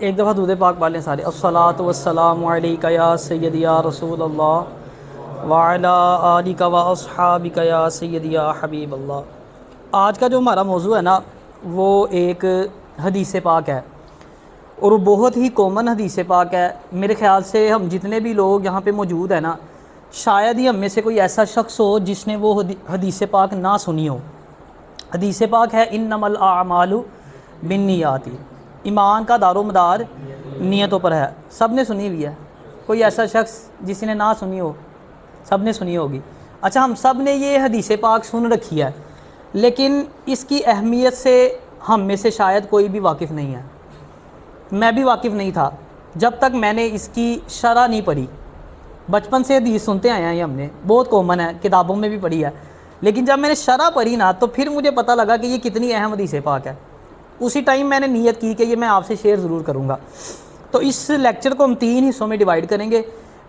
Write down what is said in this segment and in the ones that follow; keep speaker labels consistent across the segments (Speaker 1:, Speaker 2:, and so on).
Speaker 1: एक दफ़ा दूध पाक वाले सारे अस्सलातु वस्सलामु अलैका या सय्यदी या रसूल अल्लाह व अला आलिका व अस्हाबिका या सय्यदी या हबीब अल्लाह। आज का जो हमारा मौजू है ना, वो एक हदीस पाक है और वो बहुत ही कॉमन हदीस पाक है। मेरे ख़्याल से हम जितने भी लोग यहाँ पे मौजूद हैं ना, शायद ही हम में से कोई ऐसा शख्स हो जिसने वो हदीस पाक ना सुनी हो। हदीस पाक है इन्नमल आमालु बिन्नियाती, ईमान का दारोमदार नियतों पर है। सब ने सुनी हुई है, कोई ऐसा शख्स जिसने ना सुनी हो? सब ने सुनी होगी। अच्छा, हम सब ने ये हदीस पाक सुन रखी है, लेकिन इसकी अहमियत से हम में से शायद कोई भी वाकिफ़ नहीं है। मैं भी वाकिफ़ नहीं था जब तक मैंने इसकी शरह नहीं पढ़ी। बचपन से हदीस सुनते आए हैं, ये हमने बहुत कॉमन है, किताबों में भी पढ़ी है, लेकिन जब मैंने शरह पढ़ी ना, तो फिर मुझे पता लगा कि ये कितनी अहम हदीस पाक है। उसी टाइम मैंने नीयत की कि ये मैं आपसे शेयर ज़रूर करूँगा। तो इस लेक्चर को हम 3 हिस्सों में डिवाइड करेंगे।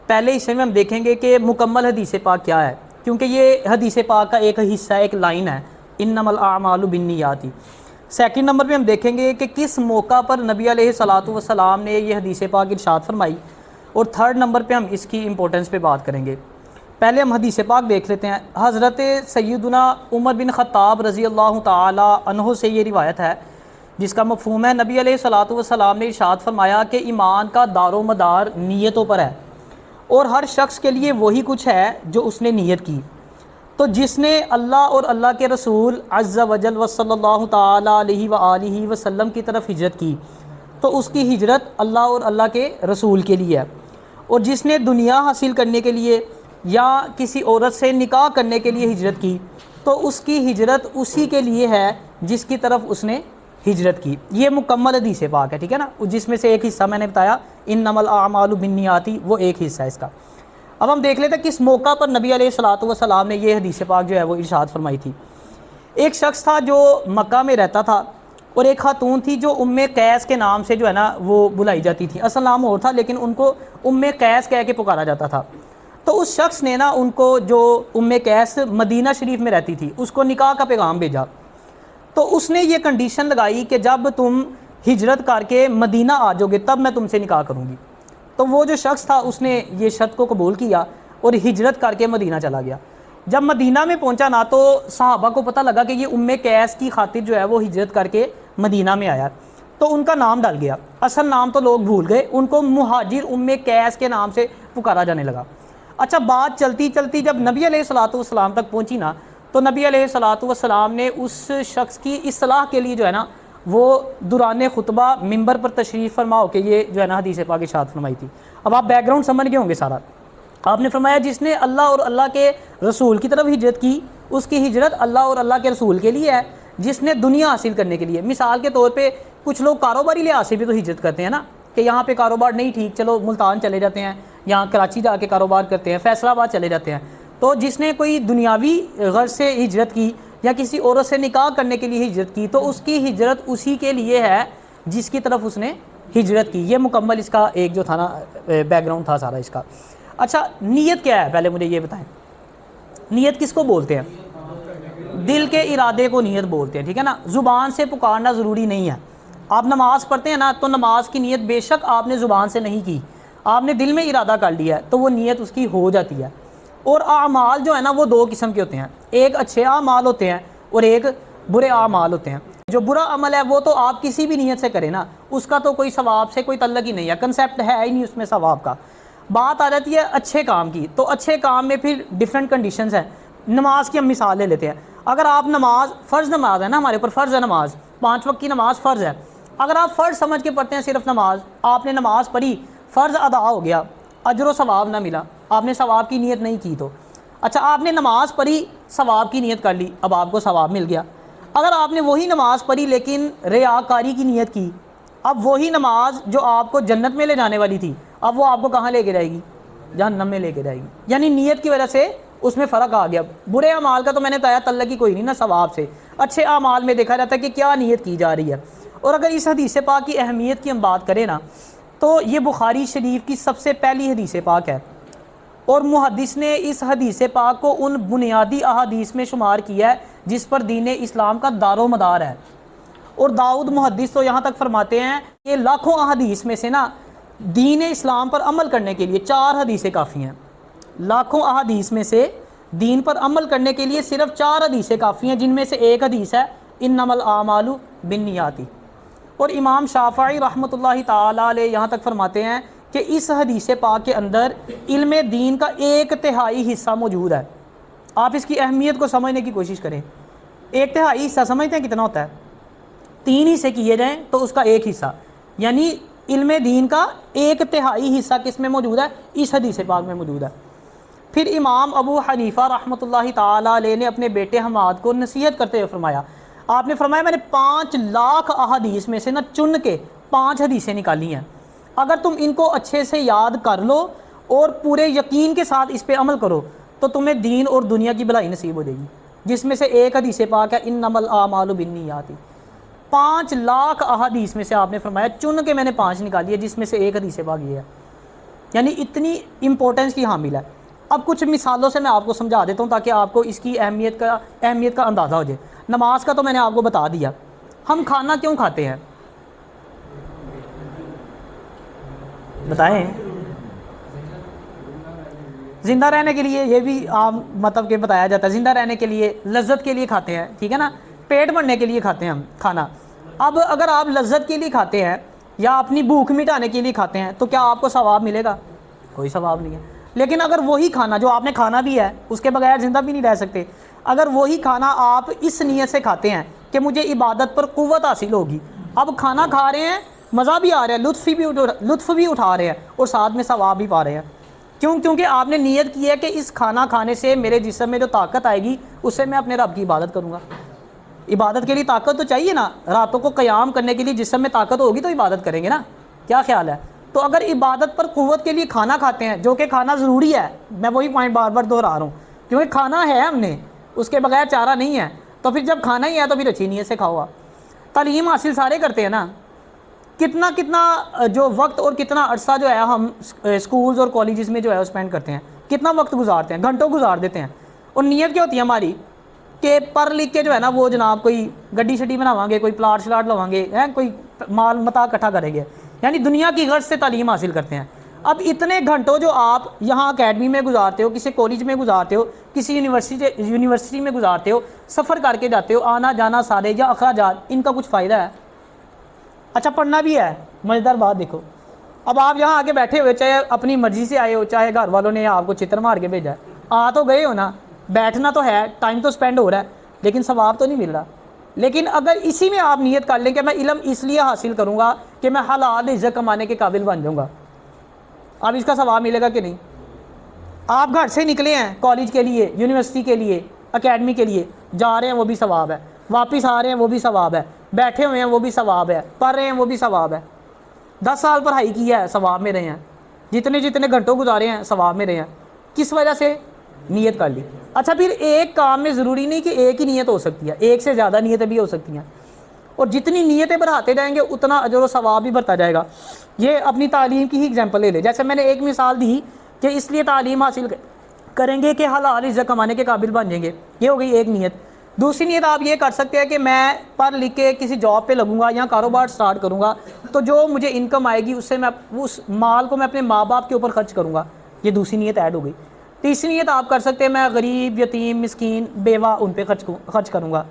Speaker 1: पहले हिस्से में हम देखेंगे कि मुकम्मल हदीस पाक क्या है, क्योंकि ये हदीस पाक का एक हिस्सा, एक लाइन है, इन्नमल आमालु बिन्नियाती। सेकंड नंबर पे हम देखेंगे कि किस मौका पर नबी अलैहिस्सलातु वस्सलाम ने ये हदीस पाक इरशाद फरमाई, और थर्ड नंबर पे हम इसकी इंपॉर्टेंस पे बात करेंगे। पहले हम हदीस पाक देख लेते हैं। हज़रत सैयदुना उमर बिन ख़त्ताब रज़ी अल्लाह ताला अन्हु से ये रिवायत है, जिसका मफ़हूम है नबी अलैहिस्सलातु वस्सलाम ने इरशाद फरमाया कि ईमान का दारोमदार नीयतों पर है, और हर शख्स के लिए वही कुछ है जो उसने नीयत की। तो जिसने अल्लाह और अल्लाह के रसूल अज़्ज़ा वजल व सल्लल्लाहु ताला अलैहि व आलिहि वसल्लम की तरफ हिजरत की, तो उसकी हिजरत अल्लाह और अल्लाह के रसूल के लिए है। और जिसने दुनिया हासिल करने के लिए या किसी औरत से निकाह करने के लिए हिजरत की, तो उसकी हिजरत उसी के लिए है जिसकी तरफ उसने हिजरत की। ये मुकम्मल हदीस पाक है, ठीक है ना। जिसमें से एक हिस्सा मैंने बताया इन्नमल आमालु बिन्नियाती, वो एक हिस्सा है इसका। अब हम देख लेते हैं किस मौका पर नबी अलैहिस्सलातु वस्सलाम ने ये हदीस पाक जो है वो इरशाद फरमाई थी। एक शख्स था जो मक्का में रहता था, और एक खातून थी जो उम्मे कैस के नाम से जो है ना वो बुलाई जाती थी। असल नाम और था, लेकिन उनको उम्मे कैस कह के पुकारा जाता था। तो उस शख्स ने ना उनको, जो उम्मे कैस मदीना शरीफ में रहती थी, उसको निकाह का पैगाम भेजा। तो उसने ये कंडीशन लगाई कि जब तुम हिजरत करके मदीना आ जाओगे तब मैं तुमसे निकाह करूँगी। तो वो जो शख्स था उसने ये शर्त को कबूल किया और हिजरत करके मदीना चला गया। जब मदीना में पहुंचा ना, तो सहाबा को पता लगा कि ये उम्मे कैस की खातिर जो है वो हिजरत करके मदीना में आया। तो उनका नाम डल गया, असल नाम तो लोग भूल गए, उनको मुहाजिर उम्मे कैस के नाम से पुकारा जाने लगा। अच्छा, बात चलती चलती जब नबी अलैहिस्सलातु वस्सलाम तक पहुंची ना, तो नबी अलैहिस्सलातु वस्सलाम ने उस शख्स की इस्लाह के लिए जो है ना वो दुराने खुतबा मिंबर पर तशरीफ़ फरमा के ये जो है ना हदीस पाक इरशाद फरमाई थी। अब आप बैकग्राउंड समझ गए होंगे सारा। आपने फरमाया जिसने अल्लाह और अल्लाह के रसूल की तरफ हिजरत की, उसकी हिजरत अल्लाह और अल्लाह के रसूल के लिए है। जिसने दुनिया हासिल करने के लिए, मिसाल के तौर पे कुछ लोग कारोबारी लिहाज से भी तो हिजरत करते हैं ना, कि यहाँ पे कारोबार नहीं ठीक, चलो मुल्तान चले जाते हैं, यहाँ कराची जाके कारोबार करते हैं, फैसलाबाद चले जाते हैं। तो जिसने कोई दुनियावी गर्ज से हिजरत की या किसी औरत से निकाह करने के लिए हिजरत की, तो उसकी हिजरत उसी के लिए है जिसकी तरफ उसने हिजरत की। ये मुकम्मल इसका एक जो था ना बैकग्राउंड था सारा इसका। अच्छा, नीयत क्या है, पहले मुझे ये बताएं। नीयत किसको बोलते हैं? दिल के इरादे को नीयत बोलते हैं, ठीक है ना। ज़ुबान से पुकारना ज़रूरी नहीं है। आप नमाज़ पढ़ते हैं ना, तो नमाज की नीयत बेशक आपने ज़ुबान से नहीं की, आपने दिल में इरादा कर लिया है, तो वो नीयत उसकी हो जाती है। और आमाल जो है ना वो 2 किस्म के होते हैं, एक अच्छे आमाल होते हैं और एक बुरे आमाल होते हैं। जो बुरा अमल है वो तो आप किसी भी नीयत से करें ना, उसका तो कोई सवाब से कोई तल्लक ही नहीं है, कंसेप्ट है ही नहीं उसमें सवाब का। बात आ जाती है अच्छे काम की, तो अच्छे काम में फिर डिफरेंट कंडीशंस हैं। नमाज की हम मिसाल ले लेते हैं। अगर आप नमाज, फ़र्ज़ नमाज है ना, हमारे ऊपर फ़र्ज़ है नमाज, 5 वक्त की नमाज फ़र्ज़ है। अगर आप फ़र्ज़ समझ के पढ़ते हैं सिर्फ नमाज, आपने नमाज पढ़ी, फ़र्ज़ अदा हो गया, अजर व सवाब ना मिला, आपने सवाब की नीयत नहीं की। तो अच्छा, आपने नमाज़ पढ़ी, सवाब की नीयत कर ली, अब आपको सवाब मिल गया। अगर आपने वही नमाज़ पढ़ी लेकिन रियाकारी की नीयत की, अब वही नमाज जो आपको जन्नत में ले जाने वाली थी, अब वो आपको कहाँ लेके जाएगी? जहन्नम में लेके जाएगी। यानी नीयत की वजह से उसमें फ़र्क आ गया। बुरे अमाल का तो मैंने बताया तल्लक ही कोई नहीं ना सवाब से। अच्छे अमाल में देखा जाता है कि क्या नीयत की जा रही है। और अगर इस हदीस पाक की अहमियत की हम बात करें ना, तो ये बुखारी शरीफ की सबसे पहली हदीस पाक है, और मुहद्दिस ने इस हदीस पाक को उन बुनियादी अहादीस में शुमार किया है जिस पर दीन इस्लाम का दारोमदार है। और दाऊद मुहद्दिस तो यहाँ तक फरमाते हैं कि लाखों अहादीस में से ना दीन इस्लाम पर अमल करने के लिए 4 हदीसें काफ़ी हैं। लाखों अहादीस में से दीन पर अमल करने के लिए सिर्फ 4 हदीसें काफ़ी हैं, जिनमें से एक हदीस है इन्नमल आमालु बिन्नियाती। और इमाम शाफ़ई रहमतुल्लाहि ताला अलैह यहाँ तक फरमाते हैं कि इस हदीस पाक के अंदर इल्म दीन का 1/3 हिस्सा मौजूद है। आप इसकी अहमियत को समझने की कोशिश करें। 1/3 हिस्सा समझते हैं कितना होता है? 3 हिस्से किए जाएँ तो उसका 1 हिस्सा, यानी इल्म दीन का 1/3 हिस्सा किस में मौजूद है? इस हदीस पाक में मौजूद है। फिर इमाम अबू हनीफ़ा रहमतुल्लाहि ताला अलैह ने अपने बेटे हमाद को नसीहत करते हुए फरमाया, आपने फरमाया मैंने 5 लाख अहादीस में से ना चुन के 5 हदीसें निकाली हैं, अगर तुम इनको अच्छे से याद कर लो और पूरे यकीन के साथ इस पर अमल करो तो तुम्हें दीन और दुनिया की भलाई नसीब हो जाएगी। जिसमें से एक हदीस पाक है इन्नमल आमालु बिन्नियाती। 5 लाख अहादीस में से आपने फरमाया चुन के मैंने 5 निकाली है, जिसमें से एक हदीस पाक ये है, यानी इतनी इंपॉर्टेंस की हामिल है। अब कुछ मिसालों से मैं आपको समझा देता हूँ ताकि आपको इसकी अहमियत का अंदाज़ा हो जाए। नमाज का तो मैंने आपको बता दिया। हम खाना क्यों खाते हैं बताएं? ज़िंदा रहने के लिए, ये भी आम मतलब के बताया जाता है। ज़िंदा रहने के लिए, लज्जत के लिए खाते हैं, ठीक है ना, पेट भरने के लिए खाते हैं हम खाना। अब अगर आप लज्जत के लिए खाते हैं या अपनी भूख मिटाने के लिए खाते हैं तो क्या आपको सवाब मिलेगा? कोई सवाब नहीं है। लेकिन अगर वही खाना जो आपने खाना भी है उसके बगैर ज़िंदा भी नहीं रह सकते, अगर वही खाना आप इस नीयत से खाते हैं कि मुझे इबादत पर क़ुव्वत हासिल होगी, अब खाना खा रहे हैं, मज़ा भी आ रहा है, लुत्फ़ भी उठा रहे हैं और साथ में सवाब भी पा रहे हैं। क्यों? क्योंकि आपने नीयत की है कि इस खाना खाने से मेरे जिस्म में जो ताकत आएगी उससे मैं अपने रब की इबादत करूँगा। इबादत के लिए ताकत तो चाहिए ना, रातों को क़याम करने के लिए जिस्म में ताकत होगी तो इबादत करेंगे ना, क्या ख्याल है? तो अगर इबादत पर क़ुव्वत के लिए खाना खाते हैं, जो कि खाना ज़रूरी है, मैं वही पॉइंट बार बार दोहरा रहा हूँ, क्योंकि खाना है हमने, उसके बगैर चारा नहीं है, तो फिर जब खाना ही है तो फिर अच्छी नीयत से खाओ। आप तालीम हासिल सारे करते हैं ना, कितना कितना जो वक्त और कितना अरसा जो है हम स्कूल्स और कॉलेजेस में जो है स्पेंड करते हैं, कितना वक्त गुजारते हैं, घंटों गुजार देते हैं। और नीयत क्या होती है हमारी कि पढ़ लिख के जो है ना वो जनाब कोई गड्डी शड्डी बनावांगे, कोई प्लाट शलाट लवाएंगे, हैं कोई माल मता इकट्ठा करेंगे, यानी दुनिया की गर्ज से तालीम हासिल करते हैं। अब इतने घंटों जो आप यहाँ अकेडमी में गुजारते हो, किसी कॉलेज में गुजारते हो, किसी यूनिवर्सिटी में गुजारते हो, सफ़र करके जाते हो, आना जाना सारे या अखराजात, इनका कुछ फ़ायदा है? अच्छा पढ़ना भी है। मज़ेदार बात देखो, अब आप यहाँ आके बैठे हुए, चाहे अपनी मर्ज़ी से आए हो, चाहे घर वालों ने आपको चित्र मार के भेजा है, आ तो गए हो ना, बैठना तो है, टाइम तो स्पेंड हो रहा है, लेकिन सवाब तो नहीं मिल रहा। लेकिन अगर इसी में आप नियत कर लें कि मैं इल्म इसलिए हासिल करूँगा कि मैं हलाल इज़्ज़त कमाने के काबिल बन जाऊँगा, अब इसका सवाब मिलेगा कि नहीं? आप घर से निकले हैं कॉलेज के लिए, यूनिवर्सिटी के लिए, एकेडमी के लिए, जा रहे हैं वो भी सवाब है, वापस आ रहे हैं वो भी सवाब है, बैठे हुए हैं वो भी सवाब है, पढ़ रहे हैं वो भी सवाब है, 10 साल पढ़ाई की है सवाब में रहे हैं, जितने जितने घंटों गुजारे हैं सवाब में रहे हैं। किस वजह से? नीयत कर ली। अच्छा फिर एक काम में ज़रूरी नहीं कि एक ही नीयत हो सकती है, एक से ज़्यादा नीयतें भी हो सकती हैं, और जितनी नीयतें बढ़ाते जाएंगे उतना अजर व सवाब भी बढ़ता जाएगा। ये अपनी तालीम की ही एग्जांपल ले ले, जैसे मैंने एक मिसाल दी कि इसलिए तालीम हासिल करेंगे कि हलाल इज़्ज़त कमाने के काबिल बन जाएंगे, ये हो गई एक नीयत। दूसरी नीयत आप ये कर सकते हैं कि मैं पढ़ लिख के किसी जॉब पे लगूंगा या कारोबार स्टार्ट करूंगा, तो जो मुझे इनकम आएगी उससे मैं उस माल को मैं अपने माँ बाप के ऊपर खर्च करूंगा, ये दूसरी नीयत ऐड हो गई। तीसरी नीयत आप कर सकते हैं मैं गरीब, यतीम, मिस्कीन, बेवा उन पे खर्च करूँगा।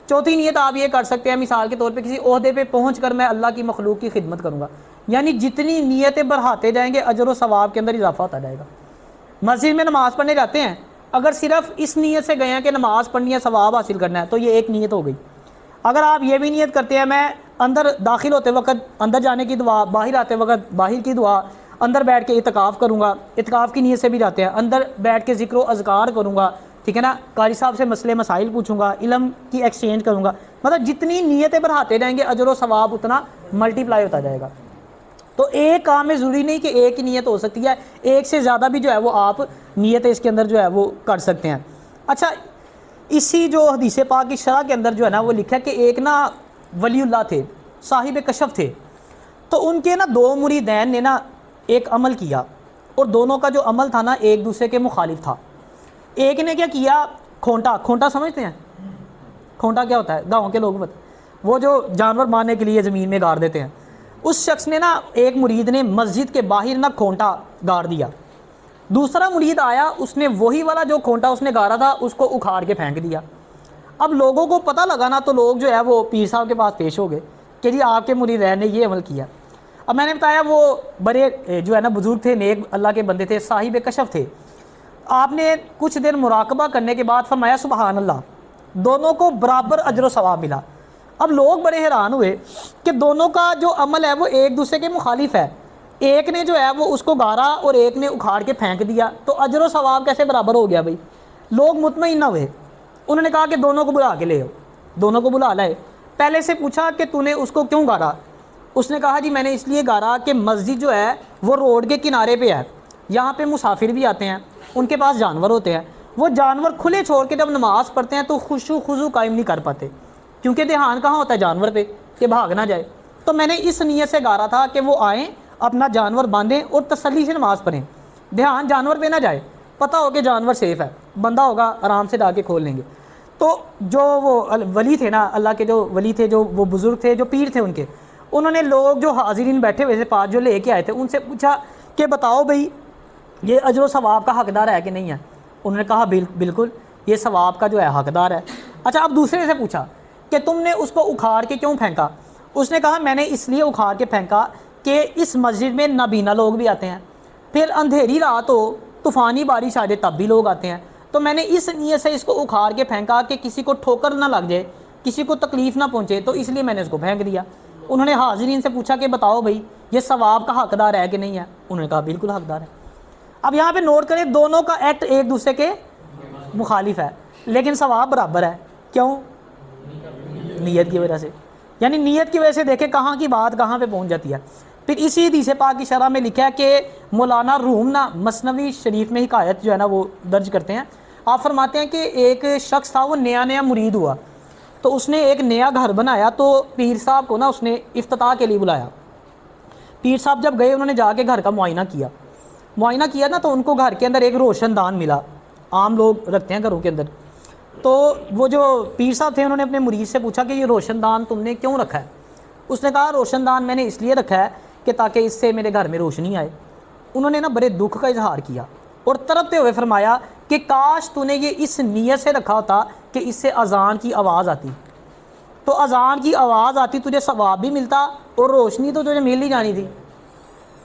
Speaker 1: चौथी नीयत आप ये कर सकते हैं मिसाल के तौर पे किसी ओहदे पे पहुँच कर मैं अल्लाह की मखलूक की खिदमत करूँगा। यानी जितनी नीयतें बढ़ाते जाएंगे अजर व सवाब के अंदर इजाफा होता जाएगा। मस्जिद में नमाज़ पढ़ने जाते हैं, अगर सिर्फ इस नीयत से गए हैं कि नमाज़ पढ़नी है, सवाब हासिल करना है, तो ये एक नीयत हो गई। अगर आप ये भी नीयत करते हैं मैं अंदर दाखिल होते वक्त अंदर जाने की दुआ, बाहर आते वक्त बाहर की दुआ, अंदर बैठ के इत्काफ़ करूँगा, इत्काफ़ की नीयत से भी जाते हैं, अंदर बैठ के ज़िक्र अज़कार करूँगा, ठीक है ना, कारी साहब से मसले मसाइल पूछूंगा, इल्म की एक्सचेंज करूँगा, मतलब जितनी नीयतें बढ़ाते जाएंगे अजर व सवाब उतना मल्टीप्लाई होता जाएगा। तो एक काम में ज़रूरी नहीं कि एक ही नीयत हो सकती है, एक से ज़्यादा भी जो है वो आप नीयतें इसके अंदर जो है वो कर सकते हैं। अच्छा इसी जो हदीस पाक की शरह के अंदर जो है ना वो लिखा है कि एक ना वलीउल्लाह थे, साहिब कशफ थे, तो उनके ना 2 मुरीदैन ने ना एक अमल किया और दोनों का जो अमल था ना एक दूसरे के मुखालिफ था। एक ने क्या किया, खोंटा समझते हैं? खोंटा क्या होता है? गाँव के लोग बता, वो जो जानवर मारने के लिए ज़मीन में गाड़ देते हैं। उस शख्स ने ना, एक मुरीद ने मस्जिद के बाहर ना खोंटा गाड़ दिया। दूसरा मुरीद आया, उसने वही वाला जो खोंटा उसने गाड़ा था उसको उखाड़ के फेंक दिया। अब लोगों को पता लगा ना, तो लोग जो है वो पीर साहब के पास पेश हो गए कि जी आपके मुरीद ने ये अमल किया। अब मैंने बताया वो बड़े जो है ना बुज़ुर्ग थे, नेक अल्लाह के बंदे थे, साहिब कशफ थे। आपने कुछ देर मुराकबा करने के बाद फरमाया सुबहान अल्लाह, दोनों को बराबर अजर व सवाब मिला। अब लोग बड़े हैरान हुए कि दोनों का जो अमल है वो एक दूसरे के मुखालिफ है। एक ने जो है वो उसको गाड़ा और एक ने उखाड़ के फेंक दिया, तो अजर व सवाब कैसे बराबर हो गया भाई। लोग मुतमईन ना हुए। उन्होंने कहा कि दोनों को बुला के ले आओ। दोनों को बुला लाए। पहले से पूछा कि तूने उसको क्यों गाड़ा। उसने कहा जी मैंने इसलिए गाड़ा कि मस्जिद जो है वो रोड के किनारे पे है, यहाँ पे मुसाफिर भी आते हैं, उनके पास जानवर होते हैं, वो जानवर खुले छोड़ के जब नमाज़ पढ़ते हैं तो खुशू खुजू कायम नहीं कर पाते, क्योंकि ध्यान कहाँ होता है जानवर पे कि भाग ना जाए। तो मैंने इस नीयत से गाड़ा था कि वो आएँ, अपना जानवर बांधें और तसल्ली से नमाज़ पढ़ें, ध्यान जानवर पे ना जाए, पता हो कि जानवर सेफ़ है, बंदा होगा आराम से जाके खोल लेंगे। तो जो वो वली थे ना, अल्लाह के जो वली थे, जो वो बुज़ुर्ग थे, जो पीर थे उनके, उन्होंने लोग जो हाजिरीन बैठे हुए थे पास जो लेके आए थे उनसे पूछा कि बताओ भाई ये अजर व सवाब का हकदार है कि नहीं है। उन्होंने कहा बिल्कुल ये सवाब का जो है हकदार है। अच्छा, अब दूसरे से पूछा कि तुमने उसको उखाड़ के क्यों फेंका। उसने कहा मैंने इसलिए उखाड़ के फेंका कि इस मस्जिद में नाबीना लोग भी आते हैं, फिर अंधेरी रात हो, तूफ़ानी बारिश आ जाए तब भी लोग आते हैं, तो मैंने इस नीयत से इसको उखाड़ के फेंका कि किसी को ठोकर ना लग जाए, किसी को तकलीफ़ ना पहुँचे, तो इसलिए मैंने इसको फेंक दिया। उन्होंने हाजिरीन से पूछा कि बताओ भाई ये सवाब का हकदार है कि नहीं है। उन्होंने कहा बिल्कुल हकदार है। अब यहाँ पे नोट करें, दोनों का एक्ट एक दूसरे के मुखालिफ है, लेकिन सवाब बराबर है। क्यों? नीयत की वजह से। यानी नीयत की वजह से देखें कहाँ की बात कहाँ पे पहुँच जाती है। फिर इसी हदीस पाक की शरह में लिखा है कि मौलाना रूम ना मसनवी शरीफ में हिकायत जो है ना वो दर्ज करते हैं। आप फरमाते हैं कि एक शख्स था, वो नया मुरीद हुआ, तो उसने एक नया घर बनाया, तो पीर साहब को ना उसने इफ्तिताह के लिए बुलाया। पीर साहब जब गए, उन्होंने जाके घर का मुआयना किया ना, तो उनको घर के अंदर एक रोशनदान मिला। आम लोग रखते हैं घरों के अंदर। तो वो जो पीर साहब थे उन्होंने अपने मुरीद से पूछा कि ये रोशनदान तुमने क्यों रखा है। उसने कहा रोशनदान मैंने इसलिए रखा है कि ताकि इससे मेरे घर में रोशनी आए। उन्होंने ना बड़े दुख का इजहार किया और तड़पते हुए फरमाया कि काश तूने ये इस नीयत से रखा होता कि इससे अजान की आवाज़ आती, तो अजान की आवाज़ आती, तुझे सवाब भी मिलता और रोशनी तो तुझे मिल ही जानी थी।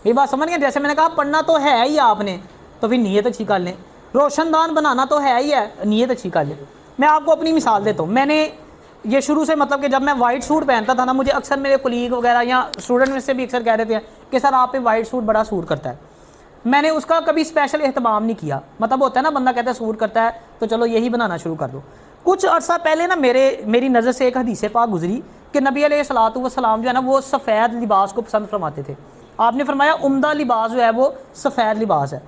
Speaker 1: ये बात समझ गए? जैसे मैंने कहा पढ़ना तो है ही आपने, तो फिर नीयत अच्छी कर लें। रोशनदान बनाना तो है ही है, नीयत अच्छी कर लें। मैं आपको अपनी मिसाल देता हूँ। मैंने ये शुरू से मतलब कि जब मैं वाइट सूट पहनता था ना, मुझे अक्सर मेरे कोलीग वगैरह या स्टूडेंट में से भी अक्सर कह रहे थे कि सर आप पे वाइट सूट बड़ा सूट करता है। मैंने उसका कभी स्पेशल एहतमाम नहीं किया। मतलब होता है ना, बंदा कहता है सूट करता है तो चलो यही बनाना शुरू कर दो। कुछ अर्सा पहले ना मेरी नज़र से एक हदीस पाक गुजरी कि नबी अलैहिस्सलातु वस्सलाम जो है ना वो सफ़ेद लिबास को पसंद फरमाते थे। आपने फरमाया उम्दा लिबास जो है वो सफ़ेद लिबास है।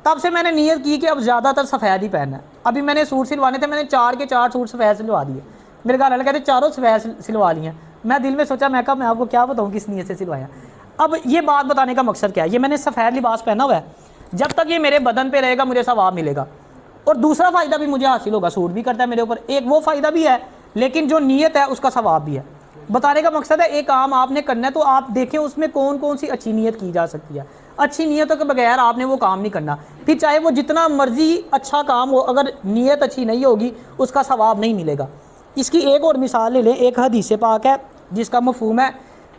Speaker 1: तब से मैंने नीयत की कि अब ज़्यादातर सफ़ेद ही पहनना है। अभी मैंने सूट सिलवाने थे, मैंने 4 के 4 सूट सफ़ेद सिलवा दिए। मेरे घर वाले कहते चारों सफ़ेद सिलवा लिए हैं। मैं दिल में सोचा, मैं कहा मैं आपको क्या बताऊँ किस नीयत से सिलवाया। अब ये बात बताने का मकसद क्या है, ये मैंने सफ़ेद लिबास पहना हुआ है, जब तक ये मेरे बदन पे रहेगा मुझे सवाब मिलेगा और दूसरा फ़ायदा भी मुझे हासिल होगा। सूट भी करता है मेरे ऊपर, एक वो फ़ायदा भी है, लेकिन जो नीयत है उसका सवाब भी है। बताने का मकसद है एक काम आपने करना है तो आप देखें उसमें कौन कौन सी अच्छी नीयत की जा सकती है। अच्छी नीयतों के बगैर आपने वो काम नहीं करना, फिर चाहे वो जितना मर्जी अच्छा काम हो, अगर नीयत अच्छी नहीं होगी उसका सवाब नहीं मिलेगा। इसकी एक और मिसाल ले लें। एक हदीस पाक है जिसका मफहूम है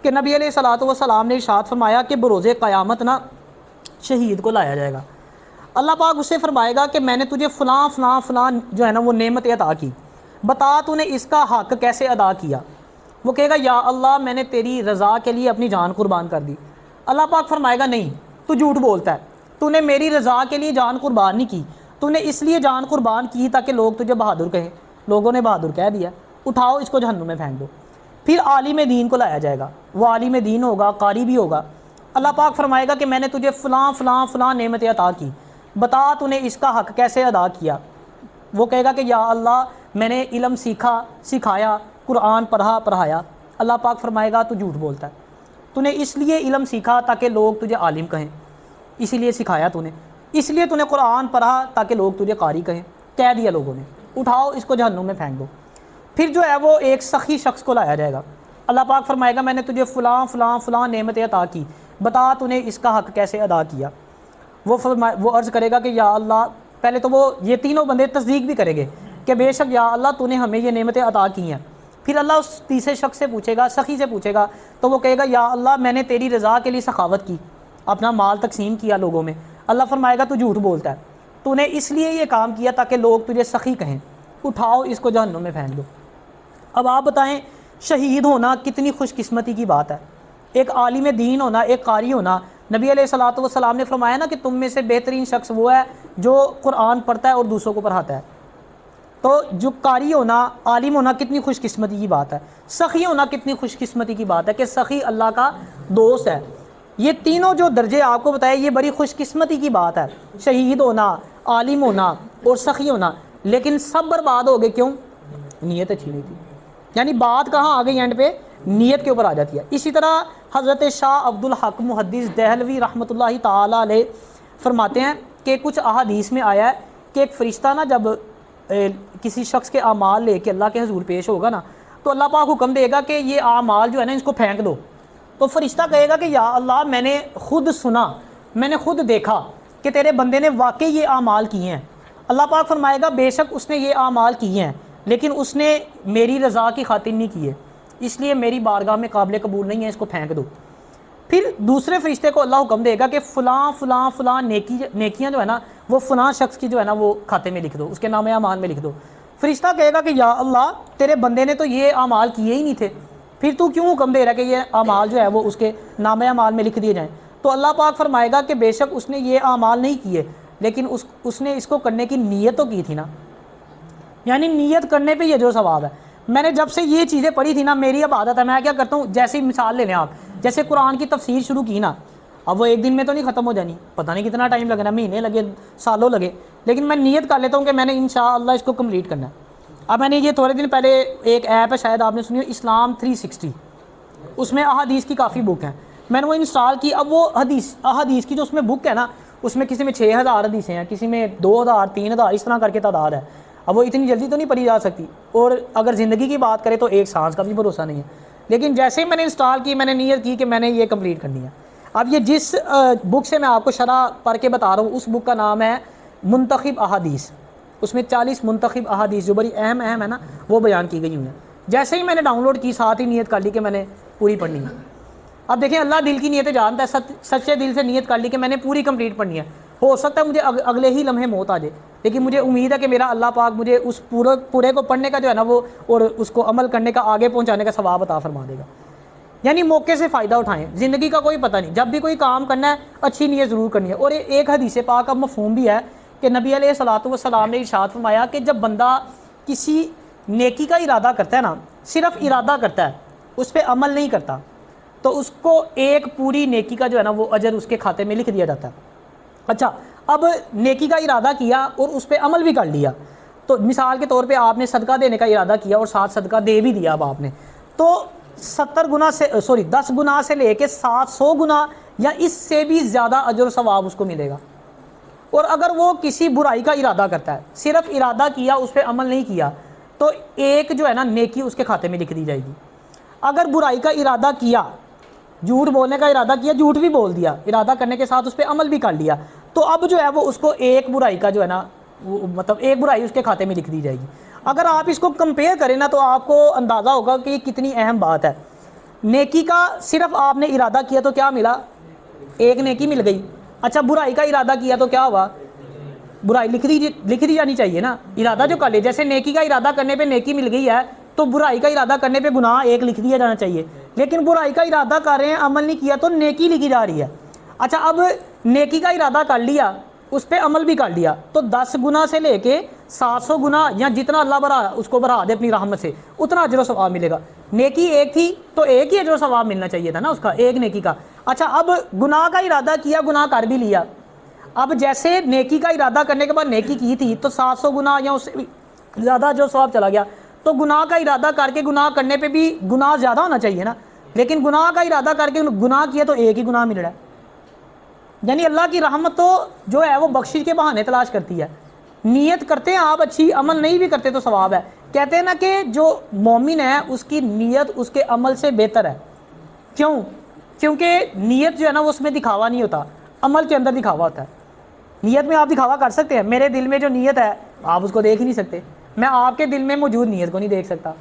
Speaker 1: कि नबी अलैहिस्सलातु वस्सलाम ने इरशाद फरमाया कि बरोज़े क़यामत ना शहीद को लाया जाएगा। अल्लाह पाक उससे फरमाएगा कि मैंने तुझे फ़लाँ फ़लाँ फ़लाँ जो है ना वो नेमतें अता की, बता तूने इसका हक़ कैसे अदा किया। वो कहेगा या अल्लाह मैंने तेरी रज़ा के लिए अपनी जान कुर्बान कर दी। अल्लाह पाक फरमाएगा नहीं, तू झूठ बोलता है, तूने मेरी रज़ा के लिए जान कुर्बान नहीं की, तूने इसलिए जान कुर्बान की ताकि लोग तुझे बहादुर कहें। लोगों ने बहादुर कह दिया, उठाओ इसको जहन्नुम में फेंक दो। फिर आलिम दीन को लाया जाएगा, वो आलिम दीन होगा, कारी भी होगा। अल्लाह पाक फरमाएगा कि मैंने तुझे फ़लाँ फ़लाँ फ़लाँ नेमतें अता की, बता तूने इसका हक़ कैसे अदा किया। वो कहेगा कि या अल्लाह मैंने इल्म सीखा सिखाया, कुरान पढ़ा पढ़ाया। अल्लाह पाक फरमाएगा तू झूठ बोलता है, तूने इसलिए इल्म सीखा ताकि लोग तुझे आलिम कहें, इसीलिए सिखाया तूने, इसलिए तूने कुरान पढ़ा ताकि लोग तुझे कारी कहें, कह दिया लोगों ने, उठाओ इसको जहन्नुम में फेंक दो। फिर जो है वो एक सखी शख्स को लाया जाएगा। अल्लाह पाक फरमाएगा मैंने तुझे फ़लाँ फ़लाँ फ़लाँ नेमतें अता की, बता तूने इसका हक़ कैसे अदा किया। वो अर्ज़ करेगा कि या अल्लाह, पहले तो वो ये तीनों बंदे तस्दीक भी करेंगे कि बेशक या अल्लाह तूने हमें ये नेमतें अता की हैं। फिर अल्लाह उस तीसरे शख्स से पूछेगा, सखी से पूछेगा, तो वो कहेगा या अल्लाह मैंने तेरी रज़ा के लिए सखावत की, अपना माल तकसीम किया लोगों में। अल्लाह फरमाएगा तू झूठ बोलता है, तूने इसलिए ये काम किया ताकि लोग तुझे सखी कहें, उठाओ इसको जहन्नुम में फेंक दो। अब आप बताएं, शहीद होना कितनी खुशकिस्मती की बात है। एक आलिम दीन होना, एक कारी होना। नबी अलैहिस्सलातु वस्सलाम ने फरमाया ना कि तुम में से बेहतरीन शख्स वो है जो कुरान पढ़ता है और दूसरों को पढ़ाता है। तो जो कारी होना, आलिम होना कितनी खुशकिस्मती की बात है। सखी होना कितनी खुशकिस्मती की बात है कि सखी अल्लाह का दोस्त है। ये तीनों जो दर्जे आपको बताए ये बड़ी खुशकिस्मती की बात है, शहीद होना, आलिम होना और सखी होना। लेकिन सब बर्बाद हो गए, क्यों? नीयत अच्छी नहीं थी। यानी बात कहाँ आ गई एंड पे? नीयत के ऊपर आ जाती है। इसी तरह हज़रत शाह अब्दुल हक मुहद्दिस देहलवी रहमतुल्लाहि ताला अलैह फरमाते हैं कि कुछ अहादीस में आया है कि एक फ़रिश्ता ना जब किसी शख्स के आमाल लेके अल्लाह के हजूर पेश होगा ना, तो अल्लाह पाक हुक्म देगा कि ये आमाल जो है ना इसको फेंक दो। तो फ़रिश्ता कहेगा कि या अल्लाह मैंने खुद सुना, मैंने खुद देखा कि तेरे बंदे ने वाकई ये आमाल किए हैं। अल्लाह पाक फरमाएगा बेशक उसने ये आमाल किए हैं लेकिन उसने मेरी रज़ा की खातिर नहीं किए, इसलिए मेरी बारगाह में काबिल कबूल नहीं है, इसको फेंक दो। फिर दूसरे फरिश्ते को अल्लाह हुक्म देगा कि फ़लाँ फ़लाँ फ़लाँ नेकियां जो है ना वो फ़लाँ शख्स की जो है ना वो खाते में लिख दो, उसके नाम आमाल में लिख दो। फरिश्ता कहेगा कि या अल्लाह तेरे बंदे ने तो ये आमाल किए ही नहीं थे, फिर तू क्यों हुक्म दे रहा है कि ये आमाल जो है वो उसके नाम आमाल में लिख दिए जाएँ। तो अल्लाह पाक फरमाएगा कि बेशक उसने ये आमाल नहीं किए लेकिन उसने इसको करने की नीयत तो की थी ना। यानी नीयत करने पे ये जो सवाब है। मैंने जब से ये चीज़ें पढ़ी थी ना, मेरी अब आदत है, मैं क्या करता हूँ, जैसे ही मिसाल ले लें आप, जैसे कुरान की तफसीर शुरू की ना, अब वो एक दिन में तो नहीं ख़त्म हो जानी, पता नहीं कितना टाइम लगना, महीने लगे, सालों लगे, लेकिन मैं नीयत कर लेता हूँ कि मैंने इंशाअल्लाह इसको कंप्लीट करना है। अब मैंने ये थोड़े दिन पहले एक ऐप है, शायद आपने सुनी हो, इस्लाम 360, उसमें अहादीस की काफ़ी बुक हैं, मैंने वो इंस्टॉल की। अब वो अहादीस की जो उसमें बुक है ना, उसमें किसी में 6000 हदीसें हैं, किसी में 2000 3000 इस तरह करके तादाद है। अब वो इतनी जल्दी तो नहीं पढ़ी जा सकती, और अगर ज़िंदगी की बात करें तो एक सांस का भी भरोसा नहीं है। लेकिन जैसे ही मैंने इंस्टॉल की, मैंने नीयत की कि मैंने ये कंप्लीट करनी है। अब ये जिस बुक से मैं आपको शरह पढ़ के बता रहा हूँ, उस बुक का नाम है मुंतखब अहादीस। उसमें 40 मुंतखब अहादीस जो बड़ी अहम है ना, वो बयान की गई हुई हैं। जैसे ही मैंने डाउनलोड की, साथ ही नीयत कर ली कि मैंने पूरी पढ़नी है। अब देखें, अल्लाह दिल की नीयतें जानता है, सच्चे दिल से नीयत कर ली कि मैंने पूरी कंप्लीट पढ़नी है। हो सकता है मुझे अगले ही लम्हे मौत आ जाए, लेकिन मुझे उम्मीद है कि मेरा अल्लाह पाक मुझे उस पूरे को पढ़ने का जो है ना वो, और उसको अमल करने का, आगे पहुंचाने का सवाब अता फरमा देगा। यानी मौके से फ़ायदा उठाएं, ज़िंदगी का कोई पता नहीं, जब भी कोई काम करना है अच्छी नीयत ज़रूर करनी है। और एक हदीस पाक का मफ़हूम भी है कि नबी अलैहिस्सलातु वस्सलाम ने इरशाद फरमाया कि जब बंदा किसी नेकी का इरादा करता है ना, सिर्फ इरादा करता है, उस पर अमल नहीं करता, तो उसको एक पूरी नेकी का जो है ना वो अजर उसके खाते में लिख दिया जाता है। अच्छा, अब नेकी का इरादा किया और उस पर अमल भी कर लिया, तो मिसाल के तौर पे आपने सदका देने का इरादा किया और साथ सदका दे भी दिया अब आपने, तो 10 गुना से लेके 700 गुना या इससे भी ज़्यादा अजर सवाब उसको मिलेगा। और अगर वो किसी बुराई का इरादा करता है, सिर्फ इरादा किया, उस पर अमल नहीं किया, तो एक जो है ना नेकी उसके खाते में लिख दी जाएगी। अगर बुराई का इरादा किया, झूठ बोलने का इरादा किया, झूठ भी बोल दिया, इरादा करने के साथ उस पर अमल भी कर लिया, तो अब जो है वो उसको एक बुराई का जो है ना वो, मतलब एक बुराई उसके खाते में लिख दी जाएगी। अगर आप इसको कंपेयर करें ना, तो आपको अंदाज़ा होगा कि ये कितनी अहम बात है। नेकी का सिर्फ आपने इरादा किया तो क्या मिला? एक नेकी मिल गई। अच्छा, बुराई का इरादा किया तो क्या हुआ? बुराई लिख दी जानी चाहिए ना, इरादा जो कर ले। जैसे नेकी का इरादा करने पे नेकी मिल गई है, तो बुराई का इरादा करने पे गुनाह एक लिख दिया जाना चाहिए। लेकिन बुराई का इरादा कर रहे हैं, अमल नहीं किया, तो नेकी लिखी जा रही है। अच्छा, अब नेकी का इरादा कर लिया, उस पर अमल भी कर लिया, तो 10 गुना से लेके 700 गुना या जितना अल्लाह बढ़ा उसको बढ़ा दे अपनी रहमत से, उतना अजर सवाब मिलेगा। नेकी एक थी तो एक ही अजर सवाब मिलना चाहिए था ना उसका, एक नेकी का। अच्छा, अब गुनाह का इरादा किया, गुनाह कर भी लिया, अब जैसे नेकी का इरादा करने के बाद नेकी की थी तो 700 गुना या उससे ज़्यादा जो सवाब चला गया, तो गुनाह का इरादा करके गुनाह करने पे भी गुनाह ज़्यादा होना चाहिए ना, लेकिन गुनाह का इरादा करके गुनाह किया तो एक ही गुनाह मिल रहा है। यानी अल्लाह की रहमत तो जो है वो बख्शिश के बहाने तलाश करती है। नीयत करते हैं आप अच्छी, अमल नहीं भी करते तो सवाब है, कहते हैं ना कि जो मोमिन है उसकी नीयत उसके अमल से बेहतर है। क्यों? क्योंकि नीयत जो है ना वो उसमें दिखावा नहीं होता, अमल के अंदर दिखावा होता है। नीयत में आप दिखावा कर सकते हैं, मेरे दिल में जो नीयत है आप उसको देख ही नहीं सकते, मैं आपके दिल में मौजूद नीयत को नहीं देख सकता।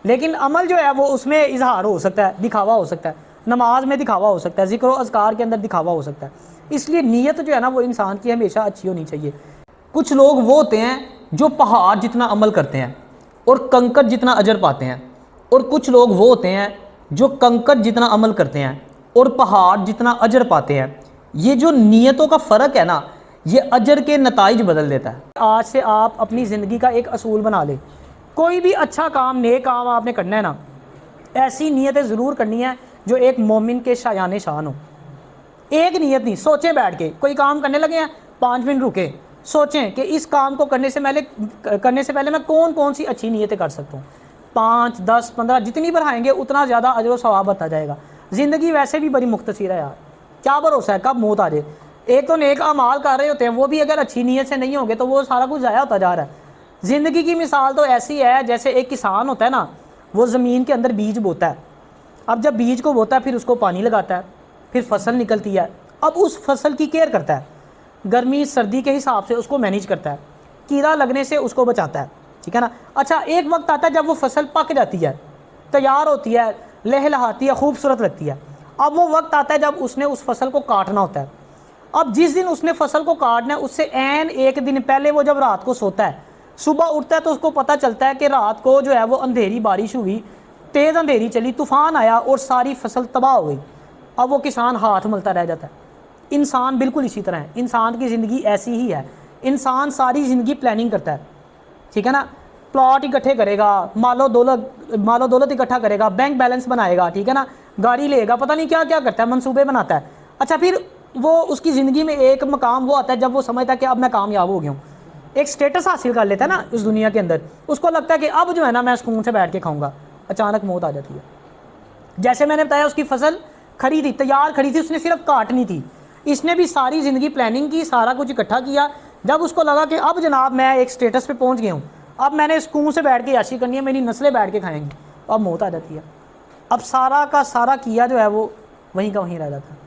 Speaker 1: लेकिन अमल जो है वो उसमें इजहार हो सकता है, दिखावा हो सकता है, नमाज में दिखावा हो सकता है, ज़िक्र और अज़कार के अंदर दिखावा हो सकता है। इसलिए नीयत जो है ना वो इंसान की हमेशा अच्छी होनी चाहिए। कुछ लोग वो होते हैं जो पहाड़ जितना अमल करते हैं और कंकड़ जितना अजर पाते हैं, और कुछ लोग वो होते हैं जो कंकड़ जितना अमल करते हैं और पहाड़ जितना अजर पाते हैं। ये जो नीयतों का फ़र्क है ना, ये अजर के नताइज बदल देता है। आज से आप अपनी ज़िंदगी का एक असूल बना ले, कोई भी अच्छा काम, नेक काम आपने करना है ना, ऐसी नीयतें ज़रूर करनी है जो एक मोमिन के शायान शान हो। एक नीयत नहीं, सोचें बैठ के, कोई काम करने लगे हैं 5 मिनट रुके, सोचें कि इस काम को करने से पहले मैं कौन कौन सी अच्छी नीयतें कर सकता हूँ। 5, 10, 15 जितनी बढ़ाएंगे उतना ज़्यादा अजर व सवाब आता जाएगा। ज़िंदगी वैसे भी बड़ी मुख्तसर है यार, क्या भरोसा है कब मौत आ जाए। एक तो नेक अमाल कर रहे होते हैं, वो भी अगर अच्छी नीयत से नहीं होंगे तो वो सारा कुछ ज़ाया होता जा रहा है। ज़िंदगी की मिसाल तो ऐसी है जैसे एक किसान होता है ना, वो ज़मीन के अंदर बीज बोता है। अब जब बीज को बोता है फिर उसको पानी लगाता है, फिर फसल निकलती है। अब उस फसल की केयर करता है, गर्मी सर्दी के हिसाब से उसको मैनेज करता है, कीड़ा लगने से उसको बचाता है, ठीक है ना। अच्छा, एक वक्त आता है जब वो फसल पक जाती है, तैयार होती है, लहलहाती है, खूबसूरत लगती है। अब वो वक्त आता है जब उसने उस फसल को काटना होता है। अब जिस दिन उसने फसल को काटना है उससे ऐन एक दिन पहले वो जब रात को सोता है, सुबह उठता है तो उसको पता चलता है कि रात को जो है वो अंधेरी बारिश हुई, तेज़ अंधेरी चली, तूफ़ान आया और सारी फसल तबाह हो गई। अब वो किसान हाथ मलता रह जाता है। इंसान बिल्कुल इसी तरह है, इंसान की ज़िंदगी ऐसी ही है। इंसान सारी ज़िंदगी प्लानिंग करता है, ठीक है ना, प्लॉट इकट्ठे करेगा, मालो दौलत इकट्ठा करेगा, बैंक बैलेंस बनाएगा, ठीक है ना, गाड़ी लेगा, पता नहीं क्या क्या करता है, मंसूबे बनाता है। अच्छा, फिर वो उसकी ज़िंदगी में एक मकाम वो आता है जब वो समझता है कि अब मैं कामयाब हो गया हूँ, एक स्टेटस हासिल कर लेता है ना इस दुनिया के अंदर, उसको लगता है कि अब जो है ना मैं सुकून से बैठ के खाऊंगा। अचानक मौत आ जाती है। जैसे मैंने बताया, उसकी फसल खड़ी थी, तैयार खड़ी थी, उसने सिर्फ काटनी थी। इसने भी सारी ज़िंदगी प्लानिंग की, सारा कुछ इकट्ठा किया। जब उसको लगा कि अब जनाब मैं एक स्टेटस पे पहुंच गया हूँ, अब मैंने सुकून से बैठ के याशी करनी है, मेरी नस्लें बैठ के खाएंगी, अब मौत आ जाती है। अब सारा का सारा किया जो है वो वहीं का वहीं रह जाता है।